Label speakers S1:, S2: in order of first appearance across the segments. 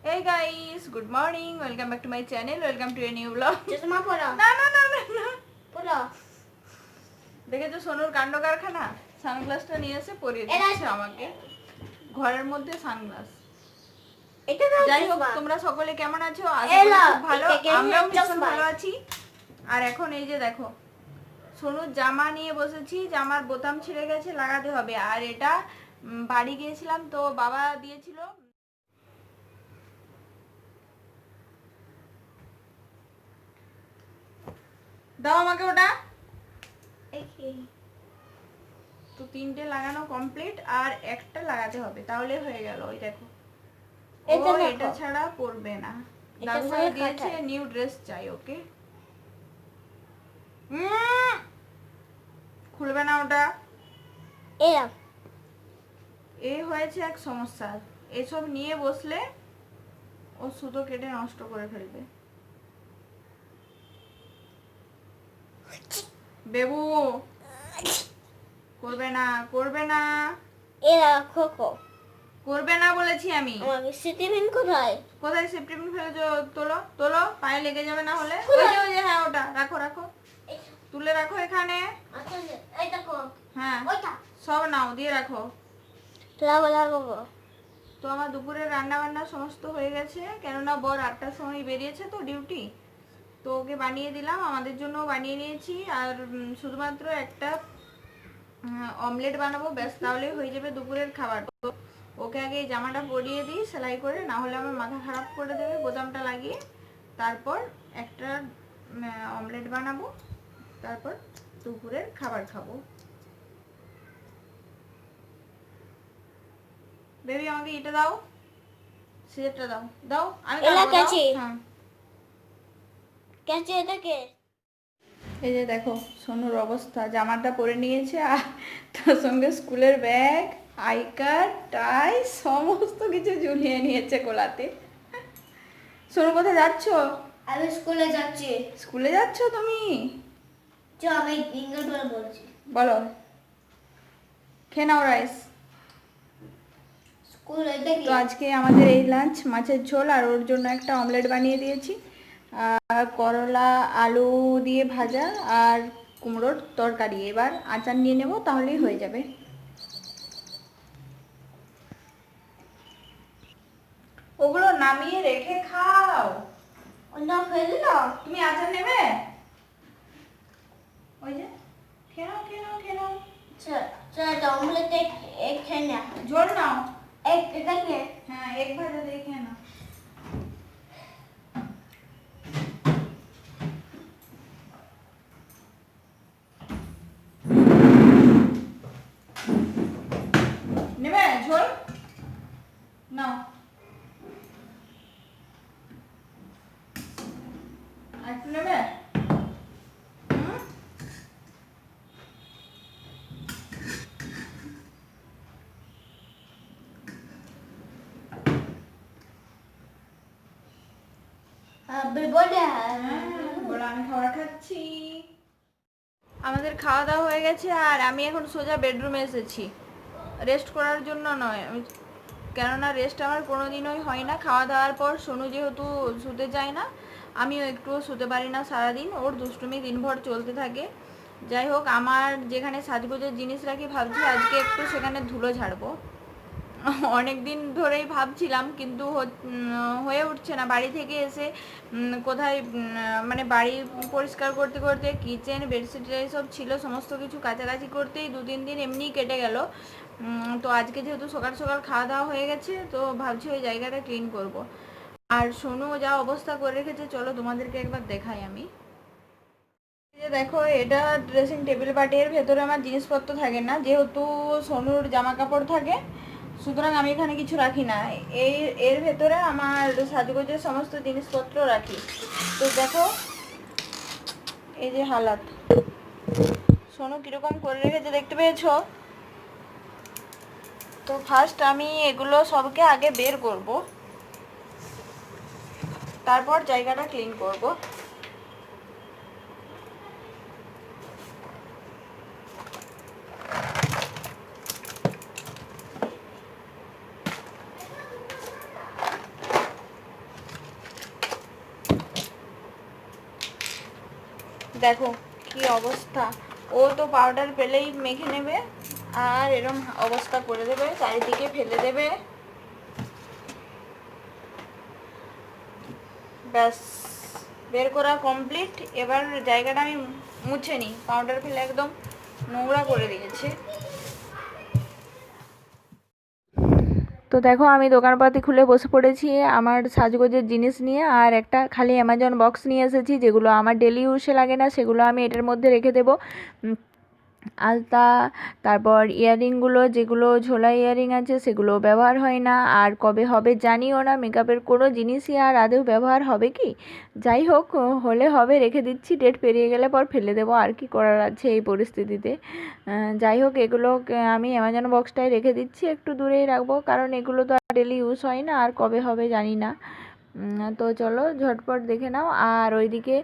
S1: Hey guys, good morning. Welcome back to my channel. Welcome to a new vlog.
S2: চশমা পরো
S1: না না না না না
S2: পরো
S1: দেখেছো সোনুর কাণ্ড কারখানা। সানগ্লাসটা নিয়ে এসে পরিয়ে দিচ্ছে আমাকে। ঘরের মধ্যে সানগ্লাস।
S2: এটা তো
S1: যাই হোক, তোমরা সকলে কেমন আছো? আশা করি খুব ভালো। আমরাও ভীষণ ভালো আছি। আর এখন এই যে দেখো, সোনুর জামা নিয়ে বসেছি। জামার বোতাম ছিঁড়ে গেছে, লাগাতে হবে। আর এটা বাড়ি গিয়েছিলাম তো বাবা দিয়েছিল। দাও আমাকে ওটা। তো তিনটে লাগানো কমপ্লিট, আর একটা লাগাতে হবে, তাহলে হয়ে গেল। ওই দেখো, এটা ছাড়া পরবে না। দাদু ভাই দিয়েছে নিউ ড্রেস চাই ওকে। খুলবে না ওটা। এই হয়েছে এক সমস্যা, এসব নিয়ে বসলে ও সুতো কেটে নষ্ট করে ফেলবে। বেবু করবে না, করবে না, করবে না বলেছি আমি।
S2: কোথায়
S1: কোথায় সেপ্টেম্বর ফেলেছো? তোলো তোলো, পায়ে লেগে যাবে না হলে। ওই যে ওই যে, হ্যাঁ ওটা রাখো রাখো, তুলে রাখো এখানে। হ্যাঁ সব নাও, দিয়ে রাখো। তো আমার দুপুরের রান্না বান্না সমস্ত হয়ে গেছে, কেননা বর 8টার সময় বেরিয়েছে তো ডিউটি। তো ওকে বানিয়ে দিলাম, আমাদের জন্য বানিয়ে নিয়েছি। আর শুধুমাত্র একটা অমলেট বানাবো, ব্যাস, তাহলেই হয়ে যাবে দুপুরের খাবার। তো ওকে আগে এই জামাটা পরিয়ে দিই সেলাই করে, না হলে আমার মাথা খারাপ করে দেবে বোতামটা লাগিয়ে। তারপর একটা অমলেট বানাবো, তারপর দুপুরের খাবার খাবো। বেবি আমাকে এটা দাও, সিজারটা দাও, দাও। আমি হ্যাঁ এই যে দেখো সোনুর অবস্থা, জামাটা পরে নিয়েছে আর তার সঙ্গে স্কুলের ব্যাগ, আই কার্ড, টাই সমস্ত কিছু ঝুলিয়ে নিয়েছে কোলাতে। সোনু কোথায় যাচ্ছ?
S2: আমি স্কুলে যাচ্ছি।
S1: স্কুলে যাচ্ছ তুমি?
S2: আমি ইংলিশ বলছি।
S1: বলো, খেয়ে নাও রাইস।
S2: স্কুলে
S1: তো আজকে আমাদের এই লাঞ্চ, মাছের ঝোল, আর ওর জন্য একটা অমলেট বানিয়ে দিয়েছি, আর করলা আলু দিয়ে ভাজা, আর কুমড়োর তরকারি। এবার আচার নিয়ে নেব, তাহলেই হয়ে যাবে। ওগুলো নামিয়ে রেখে খাও।
S2: অন্য ফেলে দাও।
S1: তুমি আচার নেবে? ওই যে খেয়ে নাও খেয়ে নাও খেয়ে নাও।
S2: অমলেট এক খেয়ে না,
S1: ঝোল নাও।
S2: এটা কে?
S1: হ্যাঁ এক ভাজা দিয়ে খেয়ে নাও। নেবে ঝোল? নাও। একটু নেবে? বলো আমি খাবার খাচ্ছি। আমাদের খাওয়া দাওয়া হয়ে গেছে, আর আমি এখন সোজা বেডরুমে এসেছি রেস্ট করার জন্য নয়। আমি কেননা রেস্ট আমার কোনোদিনই হয় না। খাওয়া দাওয়ার পর সোনু যেহেতু শুতে যায় না, আমিও একটুও শুতে পারি না সারাদিন। ওর দুষ্টুমি দিনভর চলতে থাকে। যাই হোক, আমার যেখানে সাজগোজের জিনিস রাখি, ভাবছি আজকে একটু সেখানে ধুলো ঝাড়বো। অনেক দিন ধরেই ভাবছিলাম, কিন্তু হয়ে উঠছে না। বাড়ি থেকে এসে কোথায় মানে বাড়ি পরিষ্কার করতে করতে কিচেন বেডশিট এইসব ছিল, সমস্ত কিছু কাছাকাছি করতেই 2-3 দিন এমনিই কেটে গেল। তো আজকে যেহেতু সকাল সকাল খাওয়া দাওয়া হয়ে গেছে, তো ভাবছি ওই জায়গাটা ক্লিন করব। আর সোনু যা অবস্থা করে রেখেছে, চলো তোমাদেরকে একবার দেখাই আমি। এই যে দেখো, এটা ড্রেসিং টেবিল, বাট এর ভেতরে আমার জিনিসপত্র থাকে না, যেহেতু সোনুর জামা কাপড় থাকে, সুতরাং আমি এখানে কিছু রাখি না। এর ভেতরে আমার সাজগোজের সমস্ত জিনিসপত্র রাখি। তো দেখো এই যে হালাত, সোনু কিরকম করে রেখেছে দেখতে পেয়েছো? তো ফার্স্ট আমি এগুলো সবকে আগে বের করব, তারপর জায়গাটা ক্লিন করব। দেখো কি অবস্থা, ও তো পাউডার পেলেই মেখে নেবে আর এরম অবস্থা করে দেবে, চারিদিকে ফেলে দেবে। ব্যাস, বের করা কমপ্লিট। এবার জায়গাটা আমি মুছে নিই, পাউডার ফেলে একদম নোংরা করে দিয়েছে। তো দেখো আমি দোকানপাতি খুলে বসে পড়েছি আমার সাজগোজের জিনিস নিয়ে, আর একটা খালি অ্যামাজন বক্স নিয়ে এসেছি, যেগুলো আমার ডেলি ইউজে লাগে না সেগুলো আমি এটার মধ্যে রেখে দেবো। আলতা, তারপর ইয়াররিংগুলো যেগুলো ঝোলা ইয়াররিং আছে সেগুলো ব্যবহার হয় না, আর কবে হবে জানিও না। মেকআপের কোনো জিনিসই আর আদৌ ব্যবহার হবে কি, যাই হোক হলে হবে, রেখে দিচ্ছি। ডেট পেরিয়ে গেলে পর ফেলে দেবো, আর কি করার আছে এই পরিস্থিতিতে। যাই হোক এগুলো আমি অ্যামাজন বক্সটায় রেখে দিচ্ছি, একটু দূরেই রাখবো, কারণ এগুলো তো আর ডেলি ইউজ হয় না, আর কবে হবে জানি না। তো চলো ঝটপট দেখে নাও। আর ওইদিকে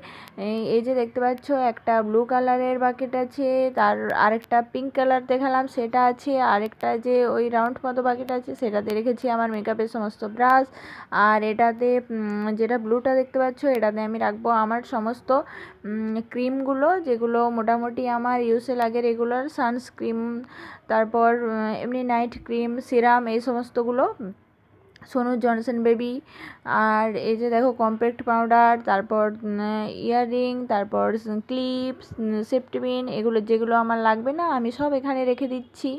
S1: এই যে দেখতে পাচ্ছ একটা ব্লু কালারের বাকেট আছে, তার আরেকটা পিঙ্ক কালার দেখালাম সেটা আছে, আরেকটা যে ওই রাউন্ড মতো বাকেট আছে সেটাতে রেখেছি আমার মেকআপের সমস্ত ব্রাশ। আর এটাতে যেটা ব্লুটা দেখতে পাচ্ছ এটাতে আমি রাখবো আমার সমস্ত ক্রিমগুলো, যেগুলো মোটামুটি আমার ইউজে লাগে রেগুলার, সানস্ক্রিম, তারপর এমনি নাইট ক্রিম, সিরাম, এই সমস্তগুলো, সোনু জনসন বেবি। আর এই যে দেখো কম্প্যাক্ট পাউডার, তারপর ইয়াররিং, তারপর ক্লিপস, সেফটি পিন, এগুলো যেগুলো আমার লাগবে না আমি সব এখানে রেখে দিচ্ছি।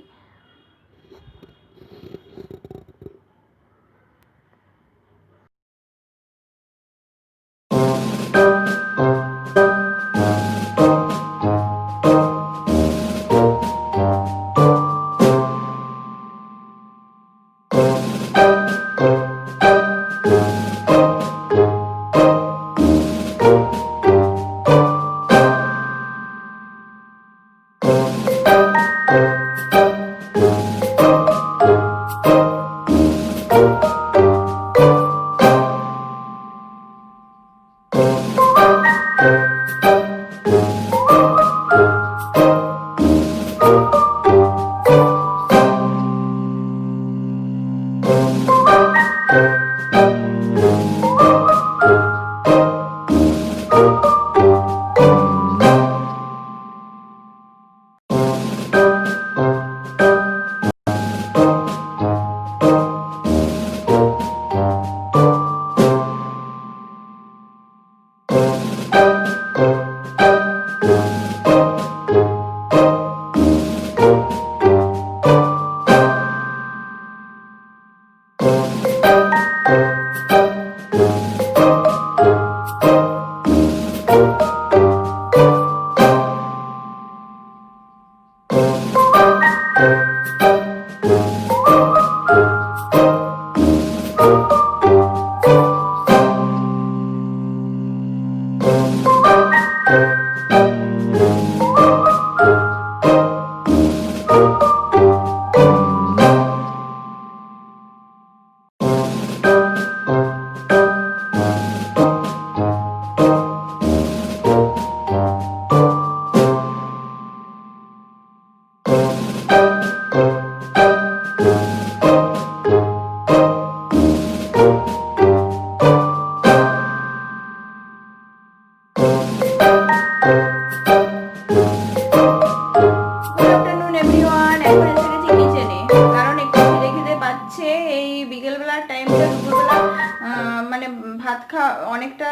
S1: অনেকটা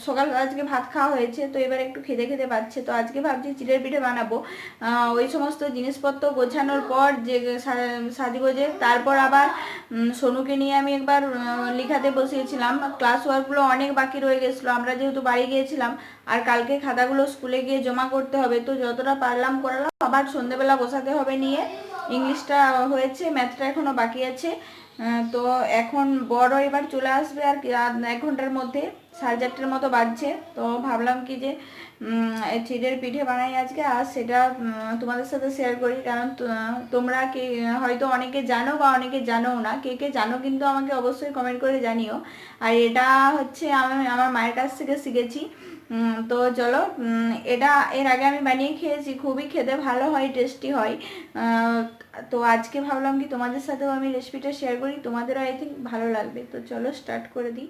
S1: সকাল আজকে ভাত খাওয়া হয়েছে, তো এবার একটু খেতে খেতে পাচ্ছে, তো আজকে ভাবছি চিড়ের পিঠে বানাবো। ওই সমস্ত জিনিসপত্র গোছানোর পর যে সাজগোজে, তারপর আবার সোনুকে নিয়ে আমি একবার লিখাতে বসিয়েছিলাম। ক্লাস ওয়ার্কগুলো অনেক বাকি রয়ে গেছিলো, আমরা যেহেতু বাড়ি গিয়েছিলাম, আর কালকে খাতাগুলো স্কুলে গিয়ে জমা করতে হবে, তো যতটা পারলাম করালাম। আবার সন্ধেবেলা বসাতে হবে নিয়ে, ইংলিশটা হয়েছে, ম্যাথটা এখনও বাকি আছে। তো এখন বড় এবার চলে আসবে আর কি 1 ঘন্টার মধ্যে, 4:30টার মতো বাজছে। তো ভাবলাম কি যে চিড়ের পিঠে বানাই আজকে, আর সেটা তোমাদের সাথে শেয়ার করি, কারণ তোমরা কে হয়তো অনেকে জানো বা অনেকে জানোও না, কে কে জানো কিন্তু আমাকে অবশ্যই কমেন্ট করে জানিও। আর এটা হচ্ছে আমি আমার মায়ের কাছ থেকে শিখেছি। তো চলো, এটা এর আগে আমি বানিয়ে খেয়েছি, খুবই খেতে ভালো হয়, টেস্টি হয়। তো আজকে ভাবলাম কি তোমাদের সাথেও আমি রেসিপিটা শেয়ার করি, তোমাদেরও আই থিঙ্ক ভালো লাগবে। তো চলো স্টার্ট করে দিই।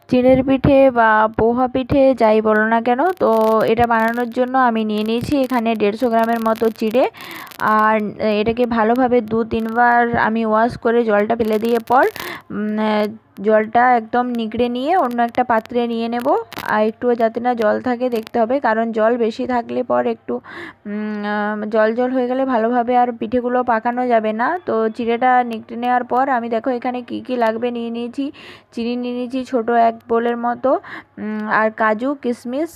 S1: চিড়ের পিঠে বা পোহা পিঠে যাই বলো না কেন, তো এটা বানানোর জন্য আমি নিয়ে নিয়েছি এখানে 150 গ্রামের মতো চিড়ে। আর এটাকে ভালোভাবে 2-3 বার আমি ওয়াশ করে জলটা ফেলে দিয়ে পর জলটা একদম নিগড়ে নিয়ে অন্য একটা পাত্রে নিয়ে নেব। আর একটুও যাতে না জল থাকে দেখতে হবে, কারণ জল বেশি থাকলে পর একটু জল জল হয়ে গেলে ভালোভাবে আর পিঠেগুলো পাকানো যাবে না। তো চিড়েটা নিগড়ে নেওয়ার পর আমি দেখো এখানে কি কি লাগবে নিয়ে নিয়েছি। চিনি নিয়ে নিয়েছি ছোটো 1 বোলের মতো, আর কাজু কিশমিশ,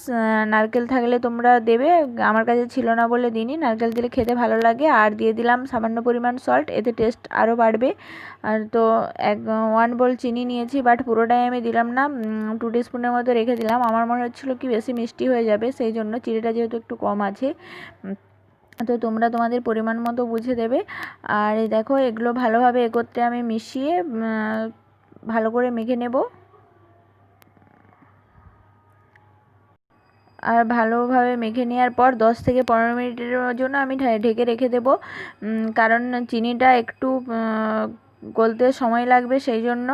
S1: নারকেল থাকলে তোমরা দেবে, আমার কাছে ছিল না বলে দিইনি। নারকেল দিলে খেতে ভালো লাগে। আর দিয়ে দিলাম সামান্য পরিমাণ সল্ট, এতে টেস্ট আরও বাড়বে। আর তো 1 বোল চিনি নিয়েছি, বাট পুরোটাই আমি দিলাম না, 2 টিস্পুনের মতো রেখে দিলাম। আমার মনে হচ্ছিলো কি বেশি মিষ্টি হয়ে যাবে, সেই জন্য চিনিটা যেহেতু একটু কম আছে, তো তোমরা তোমাদের পরিমাণ মতো বুঝে দেবে। আর এই দেখো এগুলো ভালোভাবে একত্রে আমি মিশিয়ে ভালো করে মেখে নেব। আর ভালোভাবে মেখে নেওয়ার পর 10 থেকে 15 মিনিটের জন্য আমি ঢেকে রেখে দেব, কারণ চিনিটা একটু গলতে সময় লাগবে, সেই জন্য।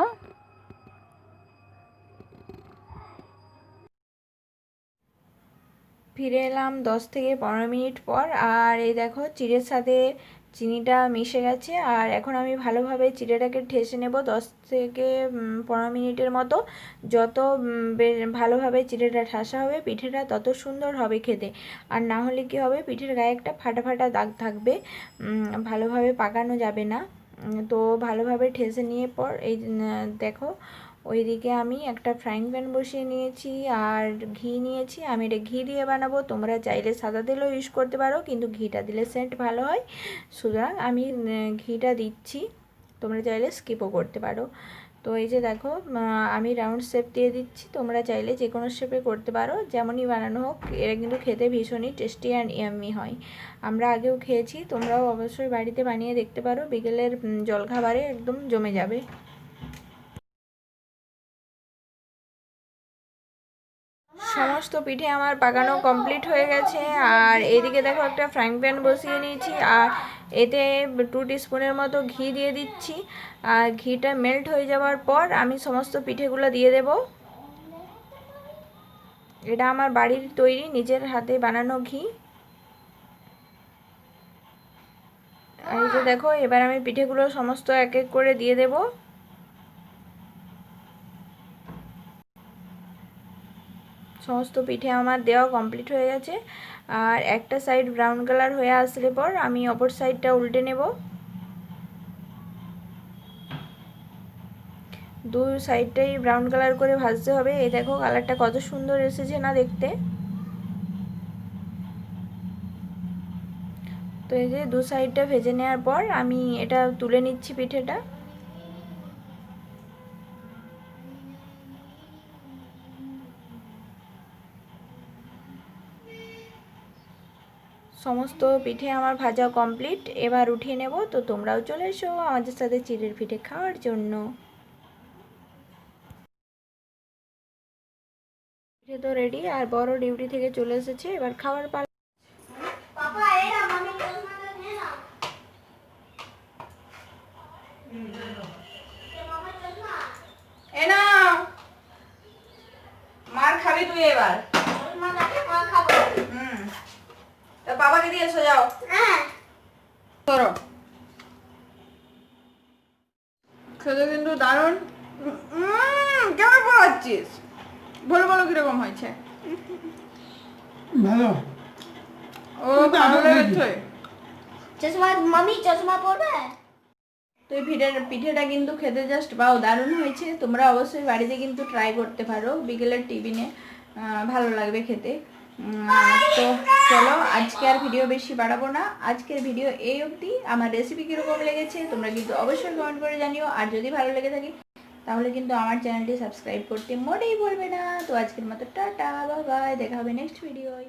S1: ফিরে এলাম 10 থেকে 15 মিনিট পর। আর এই দেখো চিড়ের সাথে চিনিটা মিশে গেছে। আর এখন আমি ভালোভাবে চিড়েটাকে ঠেসে নেব 10 থেকে 15 মিনিটের মতো। যত ভালোভাবে চিড়েটা ঠাসা হবে পিঠেটা তত সুন্দর হবে খেতে। আর না হলে কি হবে, পিঠের গায়ে একটা ফাটা ফাটা দাগ থাকবে, ভালোভাবে পাকানো যাবে না। তো ভালোভাবে ঠেসে নিয়ে পর এই দেখো ওইদিকে আমি একটা ফ্রাইং প্যান বসিয়ে নিয়েছি আর ঘি নিয়েছি। আমি এটা ঘি দিয়ে বানাবো, তোমরা চাইলে সাদা তেলও ইউজ করতে পারো, কিন্তু ঘিটা দিলে সেন্ট ভালো হয়, সুতরাং আমি ঘিটা দিচ্ছি। তোমরা চাইলে স্কিপও করতে পারো। তো এই যে দেখো আমি রাউন্ড শেপ দিয়ে দিচ্ছি, তোমরা চাইলে যে কোনো শেপে করতে পারো, যেমনই বানানো হোক। এরা কিন্তু খেতে ভীষণই টেস্টি অ্যান্ড ইয়াম্মি হয়। আমরা আগেও খেয়েছি, তোমরাও অবশ্যই বাড়িতে বানিয়ে দেখতে পারো, বিকেলের জলখাবারে একদম জমে যাবে। সমস্ত পিঠে আমার পাকানো কমপ্লিট হয়ে গেছে। আর এদিকে দেখো একটা ফ্রাইং প্যান বসিয়ে নিয়েছি, আর এতে 2 টিস্পুনের মতো ঘি দিয়ে দিচ্ছি। আর ঘিটা মেল্ট হয়ে যাওয়ার পর আমি সমস্ত পিঠেগুলো দিয়ে দেব। এটা আমার বাড়ির তৈরি নিজের হাতে বানানো ঘি। আর এই যে দেখো এবার আমি পিঠেগুলো সমস্ত এক এক করে দিয়ে দেবো। সমস্ত পিঠে আমার দেওয়া কমপ্লিট হয়ে গেছে। আর একটা সাইড ব্রাউন কালার হয়ে আসলে পর আমি অপর সাইডটা উল্টে নেব। 2 সাইডটাই ব্রাউন কালার করে ভাজতে হবে। এই দেখো কালারটা কত সুন্দর এসেছে না দেখতে। তো এই যে 2 সাইডটা ভেজে নেওয়ার পর আমি এটা তুলে নিচ্ছি পিঠেটা। সমস্ত পিঠে আমার ভাজা কমপ্লিট, এবার উঠিয়ে নেব। তো তোমরাও চলে এসো আমাদের সাথে চিড়ের পিঠে খাওয়ার জন্য। পিঠে তো রেডি, আর বড় ডিউটি থেকে চলে এসেছে, এবার খাওয়ার পালা। মার খাবি তুই এবার। বাবাকে দিয়ে এসো, যাও। ধরো, খেতে কিন্তু দারুণ। কেমন পড়াচ্ছিস? বলো বলো কিরকম হয়েছে।
S3: ভালো।
S1: ও ভালো লেগেছে।
S2: চশমা মামি চশমা পরবে?
S1: তো এই পিঠেটা কিন্তু খেতে জাস্ট বাও দারুণ হয়েছে। তোমরা অবশ্যই বাড়িতে কিন্তু ট্রাই করতে পারো, বিকেলের টিফিনে ভালো লাগবে খেতে। তো চলো আজকে আর ভিডিও বেশি বাড়াবো না, আজকের ভিডিও এই অবধি। আমার রেসিপি কীরকম লেগেছে তোমরা কিন্তু অবশ্যই কমেন্ট করে জানিও। আর যদি ভালো লেগে থাকে তাহলে কিন্তু আমার চ্যানেলটি সাবস্ক্রাইব করতে মোটেই ভুলবে না। তো আজকের মতো টাটা, বাই বাই, দেখা হবে নেক্সট ভিডিওয়।